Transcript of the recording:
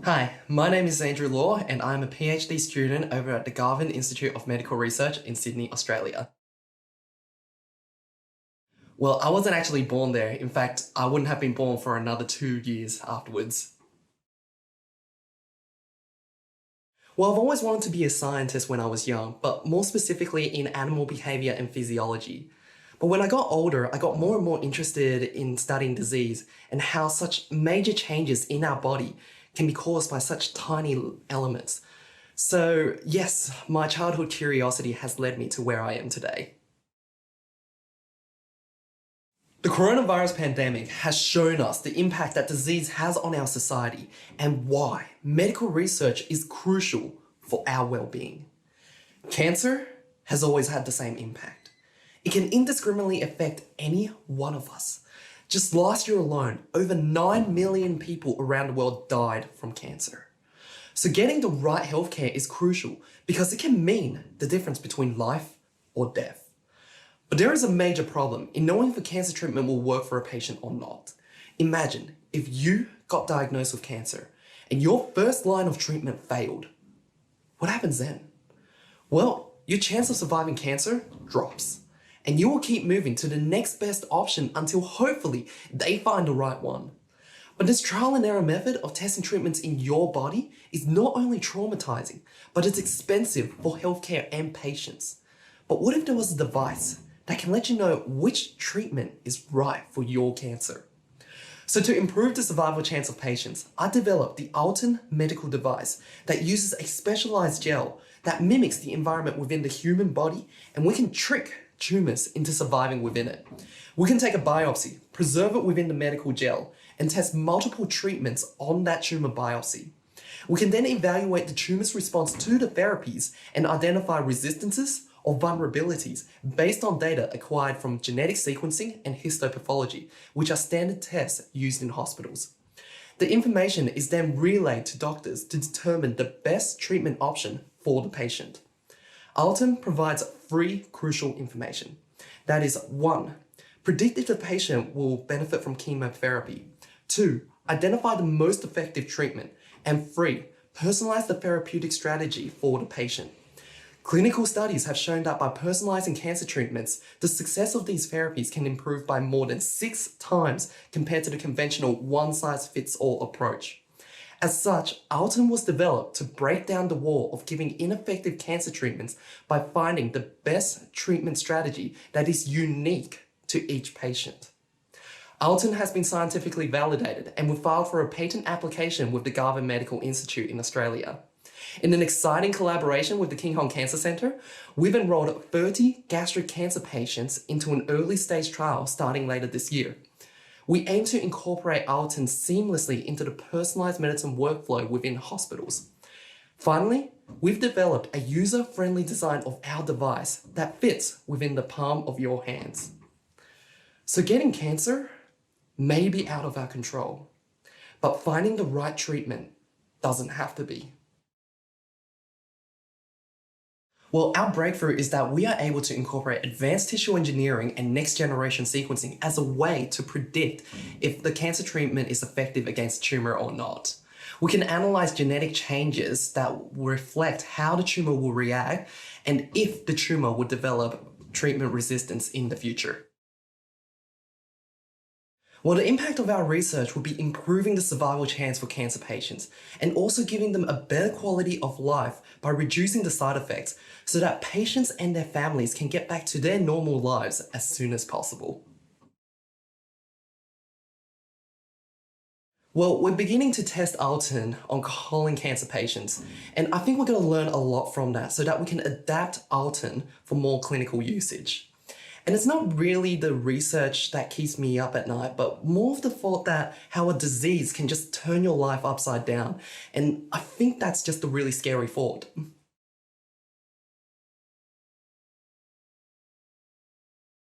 Hi, my name is Andrew Law and I'm a PhD student over at the Garvan Institute of Medical Research in Sydney, Australia. Well, I wasn't actually born there. In fact, I wouldn't have been born for another 2 years afterwards. Well, I've always wanted to be a scientist when I was young, but more specifically in animal behavior and physiology. But when I got older, I got more and more interested in studying disease and how such major changes in our body can be caused by such tiny elements. So yes, my childhood curiosity has led me to where I am today. The coronavirus pandemic has shown us the impact that disease has on our society and why medical research is crucial for our well-being. Cancer has always had the same impact. It can indiscriminately affect any one of us. Just last year alone, over 9 million people around the world died from cancer. So getting the right healthcare is crucial because it can mean the difference between life or death. But there is a major problem in knowing if a cancer treatment will work for a patient or not. Imagine if you got diagnosed with cancer and your first line of treatment failed. What happens then? Well, your chance of surviving cancer drops, and you will keep moving to the next best option until hopefully they find the right one. But this trial and error method of testing treatments in your body is not only traumatizing, but it's expensive for healthcare and patients. But what if there was a device that can let you know which treatment is right for your cancer? So to improve the survival chance of patients, I developed the Alton medical device that uses a specialized gel that mimics the environment within the human body, and we can trick tumors into surviving within it. We can take a biopsy, preserve it within the medical gel, and test multiple treatments on that tumor biopsy. We can then evaluate the tumor's response to the therapies and identify resistances or vulnerabilities based on data acquired from genetic sequencing and histopathology, which are standard tests used in hospitals. The information is then relayed to doctors to determine the best treatment option for the patient. Alton provides three crucial information. That is 1. Predict if the patient will benefit from chemotherapy. 2. Identify the most effective treatment. And 3. Personalize the therapeutic strategy for the patient. Clinical studies have shown that by personalizing cancer treatments, the success of these therapies can improve by more than 6 times compared to the conventional one-size-fits-all approach. As such, Alton was developed to break down the wall of giving ineffective cancer treatments by finding the best treatment strategy that is unique to each patient. Alton has been scientifically validated and we filed for a patent application with the Garvan Medical Institute in Australia. In an exciting collaboration with the King Hong Cancer Centre, we've enrolled 30 gastric cancer patients into an early stage trial starting later this year. We aim to incorporate Alton seamlessly into the personalised medicine workflow within hospitals. Finally, we've developed a user-friendly design of our device that fits within the palm of your hands. So getting cancer may be out of our control, but finding the right treatment doesn't have to be. Well, our breakthrough is that we are able to incorporate advanced tissue engineering and next-generation sequencing as a way to predict if the cancer treatment is effective against tumor or not. We can analyze genetic changes that reflect how the tumor will react and if the tumor will develop treatment resistance in the future. Well, the impact of our research will be improving the survival chance for cancer patients and also giving them a better quality of life by reducing the side effects so that patients and their families can get back to their normal lives as soon as possible. Well, we're beginning to test Alton on colon cancer patients, and I think we're going to learn a lot from that so that we can adapt Alton for more clinical usage. And it's not really the research that keeps me up at night, but more of the thought that how a disease can just turn your life upside down. And I think that's just a really scary thought.